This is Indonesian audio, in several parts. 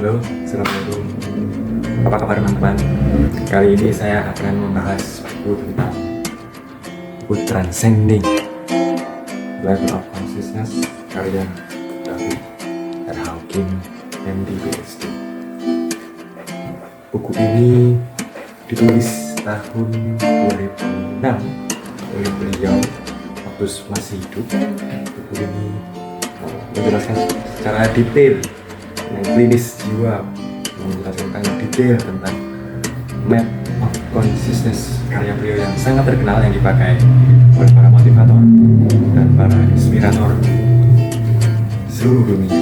Halo, assalamualaikum. Apa kabar teman-teman? Kali ini saya akan membahas buku tentang buku Transcending Level of Consciousness karya David R. Hawking, MD, PhD. Buku ini ditulis tahun 2006 oleh beliau waktu masih hidup. Buku ini menjelaskan secara detail klinis jiwa, menjelaskan detail tentang Map of Consciousness karya beliau yang sangat terkenal, yang dipakai oleh para motivator dan para inspirator seluruh dunia.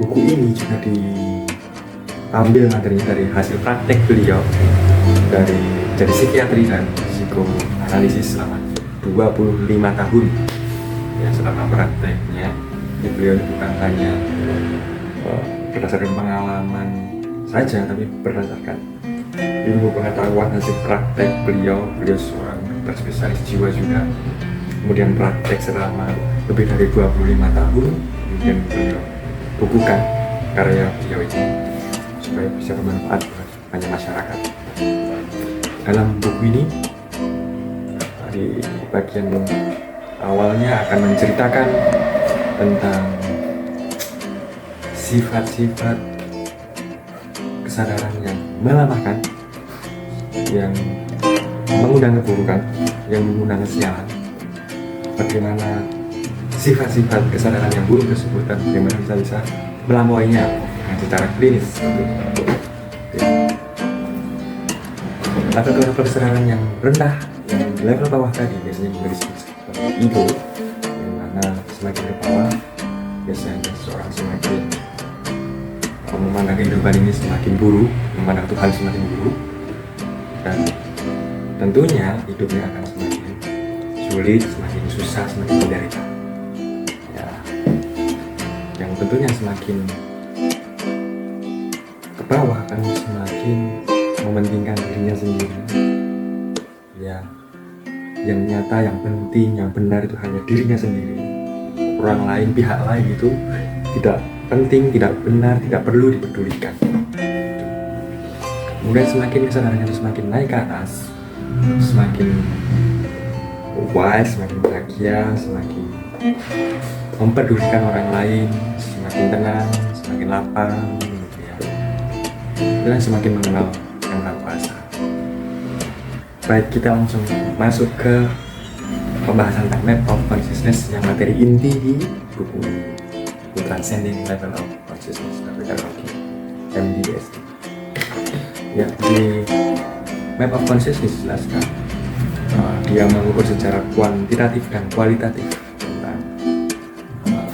Buku ini juga diambil materinya dari hasil praktek beliau dari jadi psikiatri dan psikoanalisis selama 25 tahun. Ya, selama prakteknya beliau bukan hanya berdasarkan pengalaman saja, tapi berdasarkan ilmu pengetahuan hasil praktek beliau seorang dokter spesialis jiwa juga, kemudian praktek selama lebih dari 25 tahun, kemudian beliau bukukan karya beliau ini supaya bisa bermanfaat buat banyak masyarakat. Dalam buku ini di bagian awalnya akan menceritakan tentang sifat-sifat kesadaran yang melemahkan, yang mengundang keburukan, yang mengundang kesialan. Bagaimana sifat-sifat kesadaran yang buruk tersebut dan bagaimana kita bisa melampauinya secara klinis. Level kesadaran yang rendah, yang di level bawah tadi biasanya disebut sebagai ego, yang mana semakin ke bawah biasanya seseorang semakin memandang kehidupan ini semakin buruk, memandang Tuhan semakin buruk, dan tentunya hidupnya akan semakin sulit, semakin susah, semakin menderita. Ya, yang tentunya semakin ke bawah akan semakin mementingkan dirinya sendiri. Ya, yang nyata, yang penting, yang benar itu hanya dirinya sendiri. Orang lain, pihak lain itu tidak penting, tidak benar, tidak perlu dipedulikan. Kemudian semakin kesadarannya itu semakin naik ke atas, semakin wise, semakin bahagia, semakin mempedulikan orang lain, semakin tenang, semakin lapang, ya. Dan semakin mengenal Yang Maha Kuasa. Baik, kita langsung masuk ke pembahasan tentang Map of Consciousness yang materi inti di buku Transcending Level of Consciousness dari R. Hawking, MD, PhD. Ya, di Map of Consciousness dijelaskan dia mengukur secara kuantitatif dan kualitatif tentang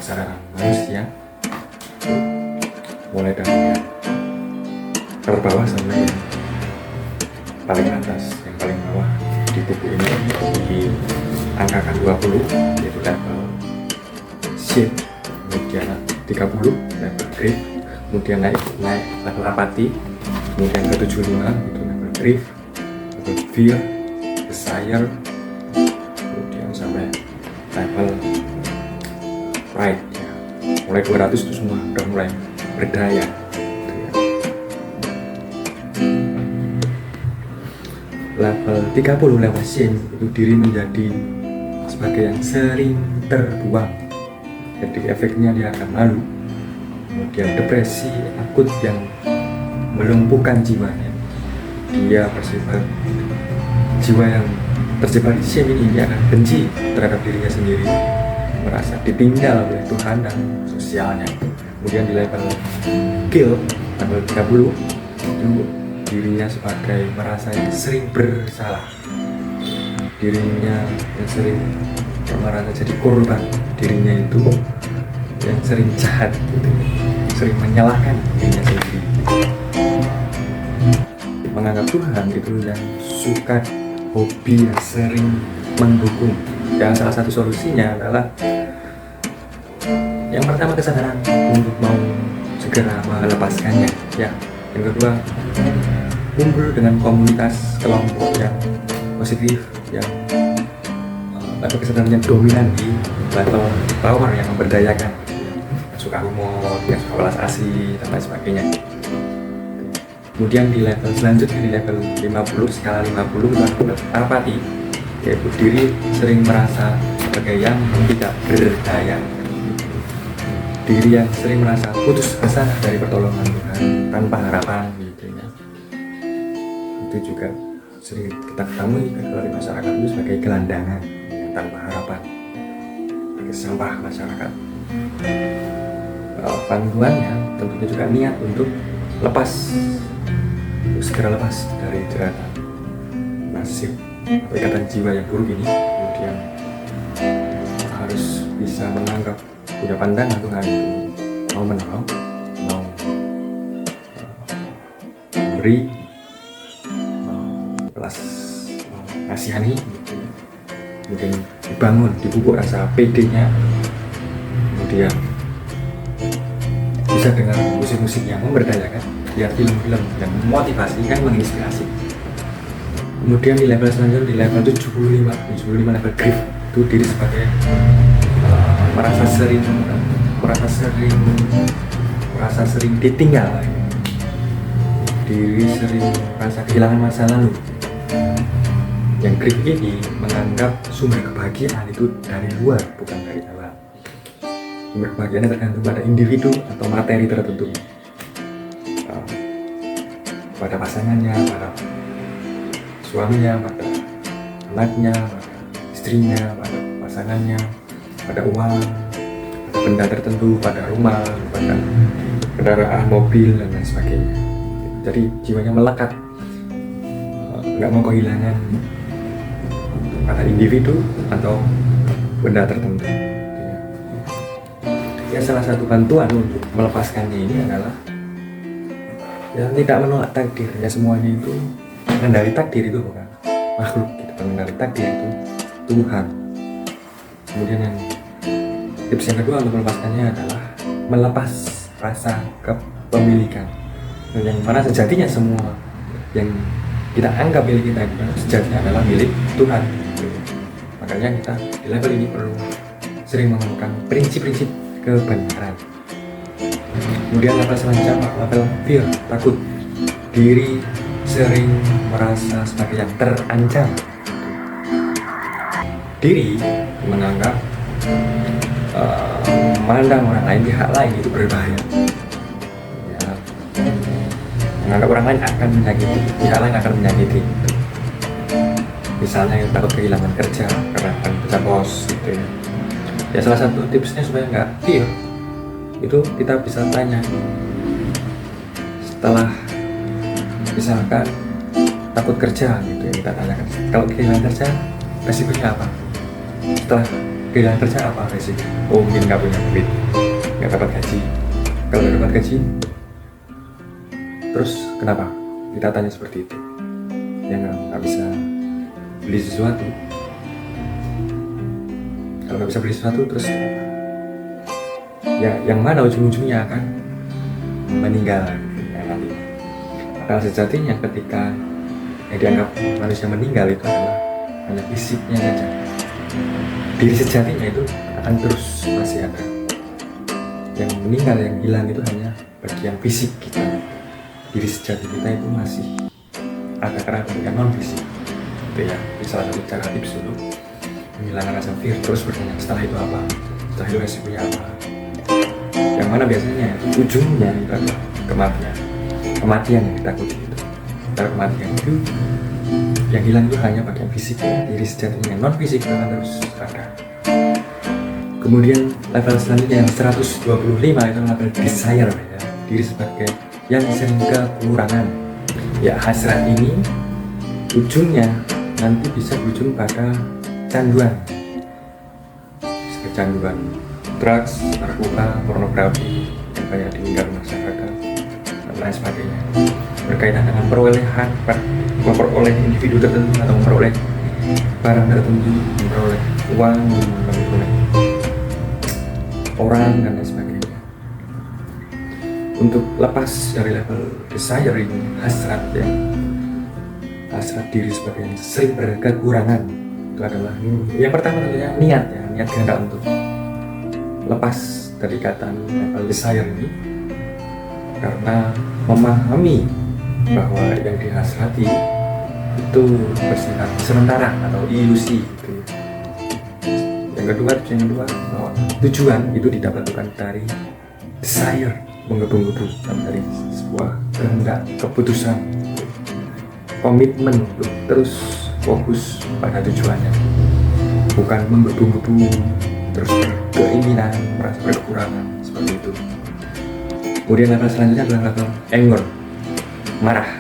kesadaran manusia, mulai dari yang terbawah sampai yang paling atas. Yang paling bawah di buku ini diangkakan 20, yaitu level shape, kemudian 30 level grief, kemudian naik level apati, kemudian ke 75 itu level grief, level fear, desire, kemudian sampai level pride, ya. Mulai 200 itu semua udah mulai berdaya. Level 30 level shame itu diri menjadi sebagai yang sering terbuang, jadi efeknya dia akan malu. Kemudian depresi akut yang melumpuhkan jiwanya, dia bersifat jiwa yang terjebak di shame ini, dia akan benci terhadap dirinya sendiri, merasa ditinggal oleh Tuhan dan sosialnya. Kemudian di level kill level 30 itu dirinya sebagai merasa yang sering bersalah, dirinya yang sering merasa jadi korban, dirinya itu yang sering jahat gitu, sering menyalahkan dirinya sendiri, menganggap Tuhan itu yang suka hobi, yang sering mendukung. Yang salah satu solusinya adalah yang pertama kesadaran untuk mau segera melepaskannya, ya. Yang kedua, kumpul dengan komunitas kelompok yang positif, yang level kesadaran yang dominan di level power yang memberdayakan, suka humor, belas asih dan lain sebagainya. Kemudian di level selanjutnya, di level 50, skala 50 itu apati, yaitu diri sering merasa sebagai yang tidak berdaya, diri yang sering merasa putus asa dari pertolongan Tuhan tanpa harapan gitu ya. Itu juga sering kita temui kalau di masyarakat itu sebagai gelandangan tanpa harapan, sebagai sampah masyarakat. Panduannya tentunya juga niat untuk segera lepas dari jeratan nasib atau ikatan jiwa yang buruk ini. Kemudian harus bisa menganggap, punya pandangan Tuhan itu mau menolong, mau memberi, mau ngasihani gitu ya. Kemudian dibangun, dipupuk rasa PD-nya, kemudian bisa dengar musik-musik yang memberdayakan, lihat film-film yang memotivasi, yang menginspirasi. Kemudian di level selanjutnya, di level 75 level grief, itu diri sebagai merasa sering ditinggal, diri sering merasa kehilangan masa lalu. Yang grief ini menganggap sumber kebahagiaan itu dari luar, bukan dari dalam. Sumber kebahagiaannya tergantung pada individu atau materi tertentu, pada pasangannya, pada suaminya, pada anaknya, pada istrinya, pada pasangannya, pada uang, pada benda tertentu, pada rumah, pada kendaraan, mobil, dan lain sebagainya. Jadi jiwanya melekat, nggak mau kehilangan pada individu atau benda tertentu. Ya, salah satu bantuan untuk melepaskannya ini adalah ya tidak menolak takdir. Ya, semuanya itu mengendali takdir, itu bukan makhluk gitu. Mengendali takdir itu Tuhan. Kemudian yang tips yang kedua untuk melepaskannya adalah melepas rasa kepemilikan, yang mana sejatinya semua yang kita anggap milik kita itu sejatinya adalah milik Tuhan. Makanya kita di level ini perlu sering menemukan prinsip-prinsip kebenaran. Kemudian level selanjutnya, level fear, takut. Diri sering merasa sebagai yang terancam. Diri menganggap memandang orang lain, pihak lain itu berbahaya. Ya, menganggap orang lain akan menyakiti, pihak lain akan menyakiti. Misalnya yang takut kehilangan kerja karena akan pecah bos gitu ya. Ya, salah satu tipsnya supaya nggak fear itu kita bisa tanya, setelah misalkan takut kerja gitu ya, kita tanyakan, kalau kehilangan kerja resikonya apa? Setelah kehilangan kerja apa resiko? Oh, mungkin nggak punya duit, nggak dapat gaji. Kalau nggak dapat gaji, terus kenapa? Kita tanya seperti itu. Ya, nggak bisa beli sesuatu. Kalau nggak bisa beli sesuatu, terus ya yang mana ujung-ujungnya akan meninggal ya, nanti. Padahal sejatinya ketika yang dianggap manusia meninggal itu adalah hanya fisiknya saja. Diri sejatinya itu akan terus masih ada. Yang meninggal, yang hilang itu hanya bagian fisik kita. Diri sejati kita itu masih ada karena bagian non fisik. Itu ya, salah satu cara tips untuk menghilangkan rasa fear. Terus bertanya, setelah itu apa? Setelah itu resikonya apa? Yang mana biasanya ujungnya itu adalah kematian yang ditakuti itu. Karena kematian itu yang hilang itu hanya bagian fisiknya, diri sejatinya non fisik akan terus ada. Kemudian level selanjutnya yang 125 itu level desire ya, diri sebagai yang sering kekurangan. Ya, hasrat ini ujungnya nanti bisa berujung pada canduan, kecanduan drugs, narkoba, pornografi yang banyak diingat masyarakat dan lain sebagainya, berkaitan dengan memperoleh individu tertentu atau memperoleh barang tertentu, memperoleh uang, memperoleh orang dan lain sebagainya. Untuk lepas dari level desire ini, hasrat ya, hasrat diri sebagai yang sering berkekurangan, itu adalah yang pertama tentunya niat ya, niat kehendak untuk lepas dari kata level desire ini karena memahami bahwa yang dihasrati itu bersifat sementara atau ilusi gitu ya. Yang kedua bahwa tujuan itu didapatkan dari desire, menggebu-gebu, dari sebuah kehendak, keputusan, komitmen untuk terus fokus pada tujuannya, bukan menggebu-gebu terus keinginan, merasa berkekurangan seperti itu. Kemudian level selanjutnya adalah level anger, marah,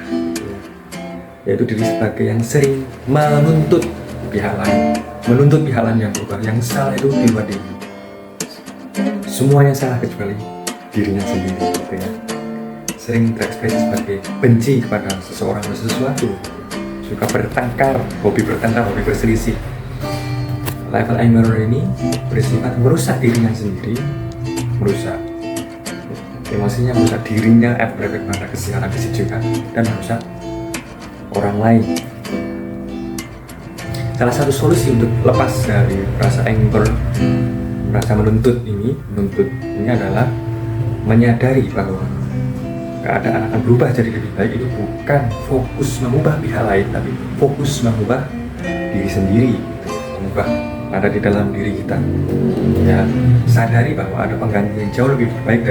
yaitu diri sebagai yang sering menuntut pihak lain yang berubah, yang salah itu di luar diri. Semuanya salah kecuali dirinya sendiri gitu ya. Sering terekspresi sebagai benci kepada seseorang atau sesuatu, suka bertengkar, hobi berselisih. Level anger ini bersifat merusak dirinya sendiri, merusak emosinya, merusak dirinya, berefek pada kesehatan fisik juga, dan merusak orang lain. Salah satu solusi untuk lepas dari rasa anger, rasa menuntut ini adalah menyadari bahwa keadaan akan berubah jadi lebih baik itu bukan fokus mengubah pihak lain, tapi fokus mengubah diri sendiri, mengubah ada di dalam diri kita. Ya, sadari bahwa ada pengganti yang jauh lebih baik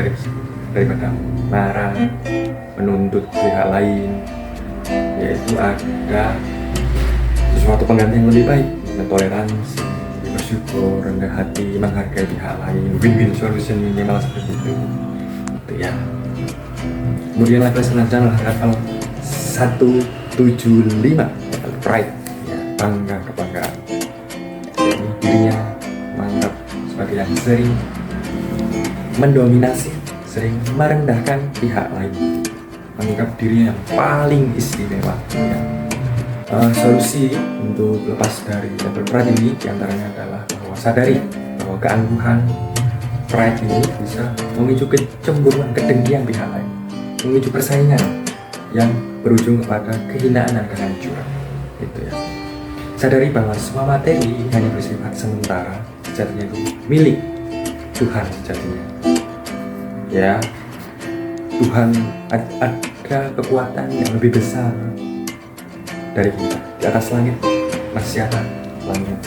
daripada marah, menuntut pihak lain, yaitu ada sesuatu pengganti yang lebih baik, toleransi, bersyukur, rendah hati, menghargai pihak lain, win-win solution minimal seperti itu ya. Kemudian level selanjutnya adalah level 175, level pride ya, kebanggaan. Jadi dirinya menganggap sebagai yang sering mendominasi, sering merendahkan pihak lain, menganggap dirinya yang paling istimewa ya. Solusi untuk lepas dari level pride ini diantaranya adalah bahwa sadari bahwa keangkuhan pride ini bisa memicu kecemburuan, kedengkian pihak lain, memicu persaingan yang berujung kepada kehinaan dan kehancuran gitu ya. Sadari bahwa semua materi hanya bersifat sementara, sejatinya itu milik Tuhan sejatinya ya. Tuhan ada kekuatan yang lebih besar dari kita. Di atas langit masih ada langit.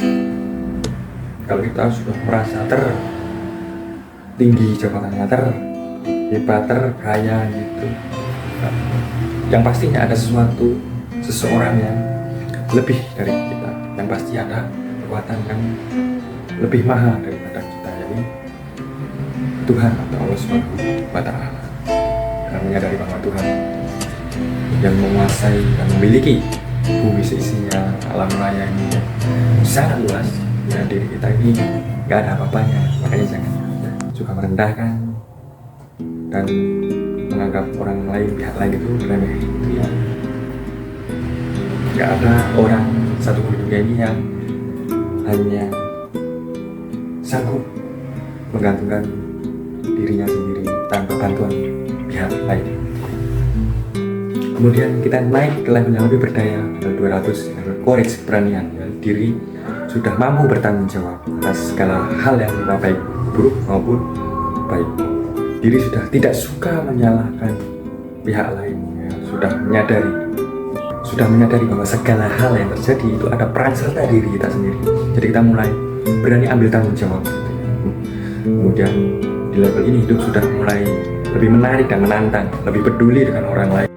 Kalau kita sudah merasa tertinggi jabatannya, terhebat, terkaya gitu, yang pastinya ada seseorang yang lebih dari kita, yang pasti ada kekuatan yang lebih maha daripada kita, jadi Tuhan atau Allah Subhanahu wa Ta'ala. Dan menyadari bahwa Tuhan yang menguasai dan memiliki bumi seisinya, alam raya ini sangat luas ya. Diri kita ini gak ada apa-apanya, makanya jangan suka merendahkan dan menganggap orang lain, pihak lain itu remeh gitu ya. Gak ada orang satu di dunia ini yang hanya sanggup menggantungkan dirinya sendiri tanpa bantuan pihak lain. Kemudian kita naik ke level yang lebih berdaya, level 200, level courage, keberanian ya. Diri sudah mampu bertanggung jawab atas segala hal yang baik buruk maupun baik. Diri sudah tidak suka menyalahkan pihak lain ya. Sudah menyadari bahwa segala hal yang terjadi itu ada peran serta diri kita sendiri. Jadi kita mulai berani ambil tanggung jawab gitu ya. Kemudian di level ini hidup sudah mulai lebih menarik dan menantang, lebih peduli dengan orang lain.